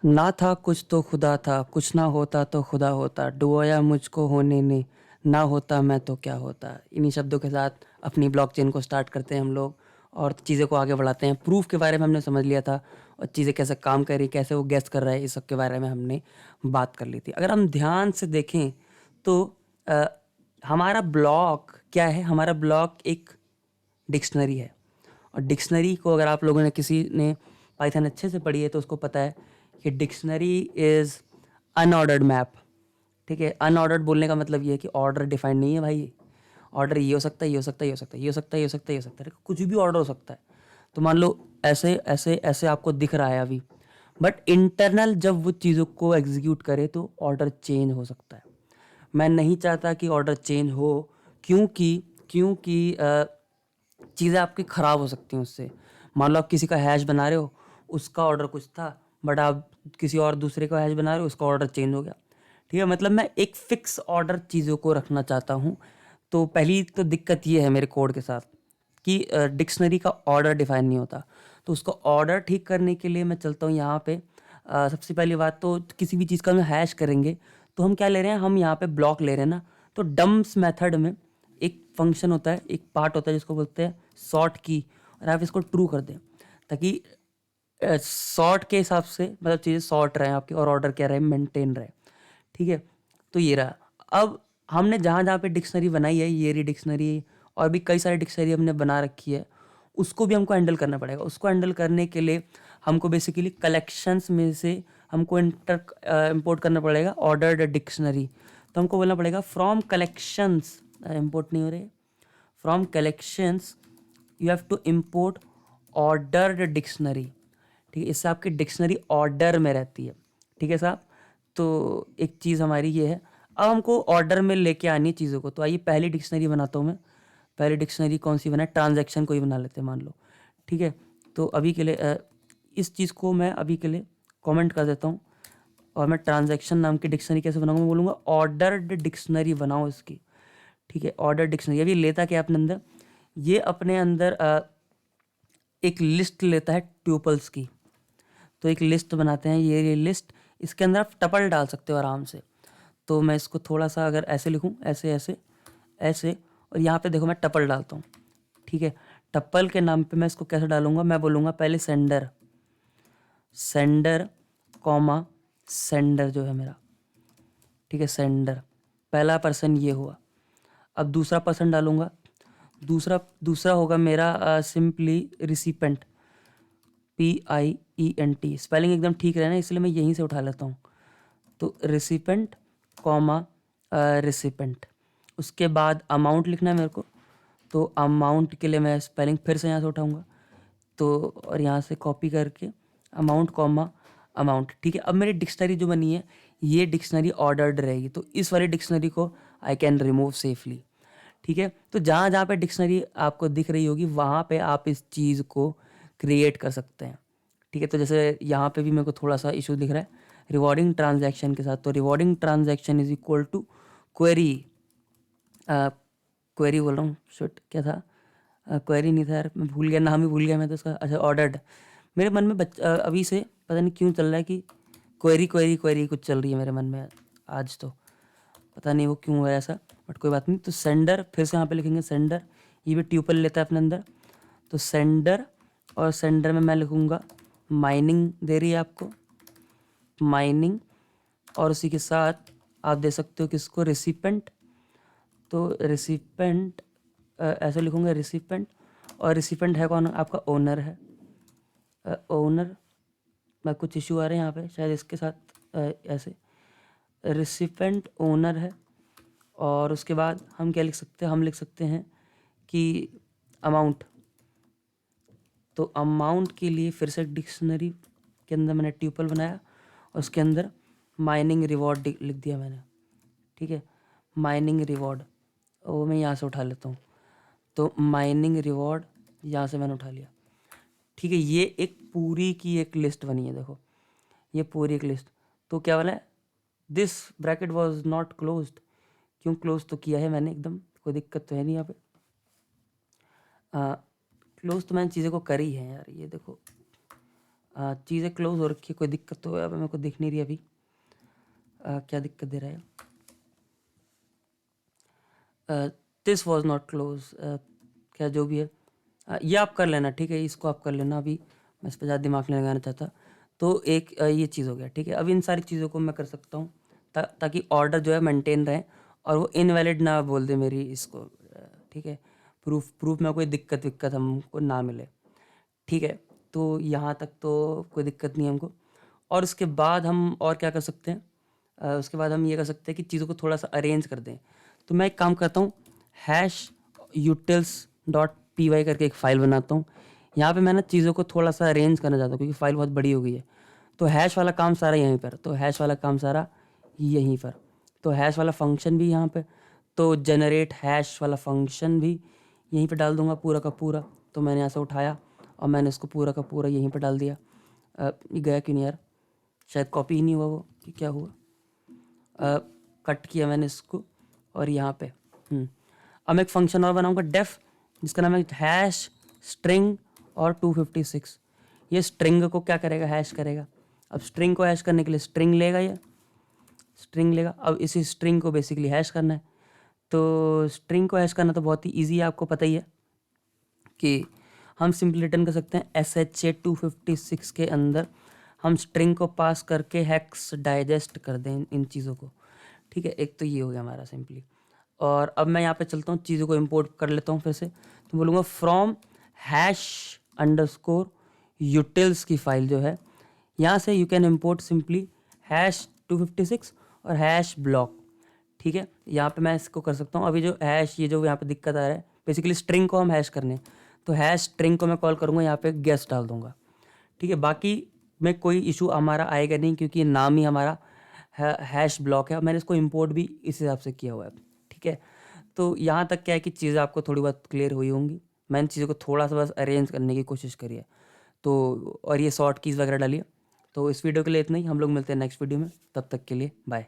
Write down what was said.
ना था कुछ तो खुदा था, कुछ ना होता तो खुदा होता, डुबोया मुझको होने ने, ना होता मैं तो क्या होता। इन्हीं शब्दों के साथ अपनी ब्लॉकचेन को स्टार्ट करते हैं हम लोग और चीज़ें को आगे बढ़ाते हैं। प्रूफ के बारे में हमने समझ लिया था और चीज़ें कैसे काम कर रही, कैसे वो गेस कर रहा है, इस सब के बारे में हमने बात कर ली थी। अगर हम ध्यान से देखें तो अ, हमारा ब्लॉक क्या है? हमारा ब्लॉक एक डिक्शनरी है। और डिक्शनरी को अगर आप लोगों ने किसी ने पाइथन अच्छे से पढ़ी है तो उसको पता है कि डिक्शनरी इज़ अनऑर्डर्ड मैप। ठीक है, अनऑर्डर्ड बोलने का मतलब ये है कि ऑर्डर डिफाइंड नहीं है भाई। ऑर्डर ये हो सकता है, ये हो सकता है, ये हो सकता है, ये हो सकता है, ये हो सकता है, ये हो सकता है, कुछ भी ऑर्डर हो सकता है। तो मान लो ऐसे ऐसे ऐसे आपको दिख रहा है अभी, बट इंटरनल जब वो चीज़ों को एग्जीक्यूट करे तो ऑर्डर चेंज हो सकता है। मैं नहीं चाहता कि ऑर्डर चेंज हो, क्योंकि क्योंकि चीज़ें आपकी ख़राब हो सकती हैं उससे। मान लो आप किसी का हैश बना रहे हो, उसका ऑर्डर कुछ था, बट आप किसी और दूसरे का हैश बना रहे हो, उसका ऑर्डर चेंज हो गया। ठीक है, मतलब मैं एक फ़िक्स ऑर्डर चीज़ों को रखना चाहता हूँ। तो पहली तो दिक्कत ये है मेरे कोड के साथ कि डिक्शनरी का ऑर्डर डिफाइन नहीं होता। तो उसको ऑर्डर ठीक करने के लिए मैं चलता हूँ यहाँ पे। सबसे पहली बात तो किसी भी चीज़ का हम हैश करेंगे तो हम क्या ले रहे हैं, हम यहाँ पे ब्लॉक ले रहे हैं ना। तो डम्स मेथड में एक फंक्शन होता है, एक पार्ट होता है जिसको बोलते हैं सॉर्ट की, और आप इसको ट्रू कर दें ताकि सॉर्ट के हिसाब से मतलब चीज़ें सॉर्ट रहे आपकी और ऑर्डर क्या रहे, मेंटेन रहे। ठीक है, तो ये रहा। अब हमने जहाँ जहाँ पे डिक्शनरी बनाई है, ये रही डिक्शनरी, और भी कई सारी डिक्शनरी हमने बना रखी है, उसको भी हमको हैंडल करना पड़ेगा। उसको हैंडल करने के लिए हमको बेसिकली कलेक्शंस में से हमको इंपोर्ट करना पड़ेगा ऑर्डर्ड डिक्शनरी। तो हमको बोलना पड़ेगा फ्रॉम कलेक्शंस, इंपोर्ट नहीं हो रहे, from collections you have to import ordered dictionary. ठीक है, इससे आपकी डिक्शनरी ऑर्डर में रहती है। ठीक है साहब, तो एक चीज़ हमारी ये है। अब हमको ऑर्डर में लेके आनी है चीज़ों को। तो आइए पहली डिक्शनरी बनाता हूँ मैं। पहली डिक्शनरी कौन सी बनाए? ट्रांजैक्शन को ही बना लेते हैं मान लो। ठीक है, तो अभी के लिए इस चीज़ को मैं अभी के लिए कमेंट कर देता हूँ। और मैं ट्रांजैक्शन नाम की डिक्शनरी कैसे बनाऊंगा? मैं बोलूँगा ऑर्डर्ड डिक्शनरी बनाओ इसकी। ठीक है, ऑर्डर डिक्शनरी अभी लेता क्या अपने अंदर? ये अपने अंदर एक लिस्ट लेता है ट्यूपल्स की। तो एक लिस्ट बनाते हैं, ये लिस्ट, इसके अंदर आप टपल डाल सकते हो आराम से। तो मैं इसको थोड़ा सा अगर ऐसे लिखूं, ऐसे ऐसे ऐसे, और यहाँ पे देखो मैं टपल डालता हूँ। ठीक है, टप्पल के नाम पे मैं इसको कैसे डालूंगा? मैं बोलूँगा पहले सेंडर, सेंडर कॉमा सेंडर जो है मेरा। ठीक है, सेंडर पहला पर्सन ये हुआ। अब दूसरा पर्सन डालूंगा, दूसरा दूसरा होगा मेरा सिंपली रिसिपेंट, PIENT। स्पेलिंग एकदम ठीक रहे ना, इसलिए मैं यहीं से उठा लेता हूँ। तो रिसिपेंट कॉमा रिसिपेंट। उसके बाद अमाउंट लिखना है मेरे को, तो अमाउंट के लिए मैं स्पेलिंग फिर से यहाँ से उठाऊँगा, तो और यहाँ से कॉपी करके अमाउंट कॉमा अमाउंट। ठीक है, अब मेरी डिक्शनरी जो बनी है ये डिक्शनरी ऑर्डर्ड रहेगी, तो इस वाली डिक्शनरी को आई कैन रिमूव सेफली। ठीक है, तो जहाँ जहाँ पे डिक्शनरी आपको दिख रही होगी वहाँ पे आप इस चीज़ को क्रिएट कर सकते हैं। ठीक है, तो जैसे यहाँ पे भी मेरे को थोड़ा सा इशू दिख रहा है रिवॉर्डिंग ट्रांजैक्शन के साथ। तो rewarding transaction is equal to query, query बोल रहा हूँ, शुट क्या था? क्वेरी नहीं था यार, मैं भूल गया, नाम ही भूल गया मैं तो उसका। अच्छा, ऑर्डर्ड। मेरे मन में अभी से पता नहीं क्यों चल रहा है कि क्वेरी क्वेरी क्वेरी कुछ चल रही है मेरे मन में आज। तो पता नहीं वो क्यों हुआ ऐसा, बट कोई बात नहीं। तो सेंडर फिर से यहाँ पे लिखेंगे सेंडर, ये भी ट्यूपल लेता है अपने अंदर। तो सेंडर, और सेंडर में मैं लिखूँगा माइनिंग दे रही है आपको, माइनिंग। और उसी के साथ आप दे सकते हो किसको? रिसिपेंट। तो रिसिपेंट ऐसे लिखूँगा रिसिपेंट, और रिसिपेंट है कौन? आपका ओनर है, ओनर। मैं कुछ इशू आ रहे हैं यहाँ पे शायद इसके साथ, ऐसे रिसिपेंट ओनर है। और उसके बाद हम क्या लिख सकते हैं? हम लिख सकते हैं कि अमाउंट। तो अमाउंट के लिए फिर से डिक्शनरी के अंदर मैंने ट्यूपल बनाया और उसके अंदर माइनिंग रिवॉर्ड लिख दिया मैंने। ठीक है, माइनिंग रिवॉर्ड, वो मैं यहाँ से उठा लेता हूँ। तो माइनिंग रिवॉर्ड यहाँ से मैंने उठा लिया। ठीक है, ये एक पूरी की एक लिस्ट बनी है, देखो ये पूरी एक लिस्ट। तो क्या वाला है? This bracket was not closed. क्यों क्लोज तो किया है मैंने एकदम, कोई दिक्कत तो है नहीं यहाँ पे। क्लोज तो मैंने चीज़ें को करी है यार, ये देखो चीज़ें क्लोज हो रखी है, कोई दिक्कत तो अब मेरे को दिख नहीं रही अभी। क्या दिक्कत दे रहा है? दिस वॉज नॉट क्लोज, क्या जो भी है। ये आप कर लेना, ठीक है, इसको आप कर लेना। अभी मैं इस पर ज़्यादा दिमाग नहीं लगाना चाहता। तो एक ये चीज़ हो गया, ठीक है। अब इन सारी चीज़ों को मैं कर सकता हूँ ताकि ऑर्डर जो है मेंटेन रहे और वो इनवैलिड ना बोल दे मेरी इसको, ठीक है। प्रूफ में कोई दिक्कत हमको ना मिले, ठीक है। तो यहाँ तक तो कोई दिक्कत नहीं है हमको। और उसके बाद हम और क्या कर सकते हैं? उसके बाद हम ये कर सकते हैं कि चीज़ों को थोड़ा सा अरेंज कर दें। तो मैं एक काम करता हूँ, #utils.py करके एक फ़ाइल बनाता हूँ। यहाँ पे मैं ना चीज़ों को थोड़ा सा अरेंज करना चाहता हूँ क्योंकि फ़ाइल बहुत बड़ी हो गई है। तो हैश वाला काम सारा यहीं पर, तो हैश वाला काम सारा यहीं पर। तो हैश वाला फंक्शन भी यहाँ पे, तो जनरेट हैश वाला फंक्शन भी यहीं पे डाल दूंगा पूरा का पूरा। तो मैंने यहाँ से उठाया और मैंने इसको पूरा का पूरा यहीं पे डाल दिया। ये गया क्यों नहीं यार? शायद कॉपी ही नहीं हुआ वो, कि क्या हुआ? कट किया मैंने इसको और यहाँ पे अब मैं एक फंक्शन और बनाऊंगा डेफ, जिसका नाम है हैश स्ट्रिंग और 256। ये स्ट्रिंग को क्या करेगा? हैश करेगा। अब स्ट्रिंग को हैश करने के लिए स्ट्रिंग लेगा, ये स्ट्रिंग लेगा। अब इसी स्ट्रिंग को बेसिकली हैश करना है। तो स्ट्रिंग को हैश करना तो बहुत ही ईजी है, आपको पता ही है कि हम सिंपली रिटर्न कर सकते हैं SHA 256 के अंदर हम स्ट्रिंग को पास करके हैक्स डाइजेस्ट कर दें इन चीज़ों को, ठीक है। एक तो ये हो गया हमारा सिंपली। और अब मैं यहाँ पे चलता हूँ, चीज़ों को इंपोर्ट कर लेता हूँ फिर से। तो बोलूँगा फ्रॉम #utils की फ़ाइल जो है, यहाँ से यू कैन इम्पोर्ट सिंपली #256 और #block, ठीक है। यहाँ पे मैं इसको कर सकता हूँ। अभी जो हैश ये जो यहाँ पे दिक्कत आ रहा है, बेसिकली स्ट्रिंग को हम हैश करने हैं, तो हैश स्ट्रिंग को मैं कॉल करूँगा, यहाँ पे गेस्ट डाल दूंगा, ठीक है। बाकी में कोई इशू हमारा आएगा नहीं क्योंकि नाम ही हमारा हैश ब्लॉक है और मैंने इसको इंपोर्ट भी इस हिसाब से किया हुआ है, ठीक है। तो यहाँ तक क्या है कि चीज़ें आपको थोड़ी बहुत क्लियर हुई होंगी। मैंने चीज़ों को थोड़ा सा बस अरेंज करने की कोशिश करी है। तो और ये शॉर्ट कीज़ वगैरह डालिए। तो इस वीडियो के लिए इतना ही, हम लोग मिलते हैं नेक्स्ट वीडियो में, तब तक के लिए बाय।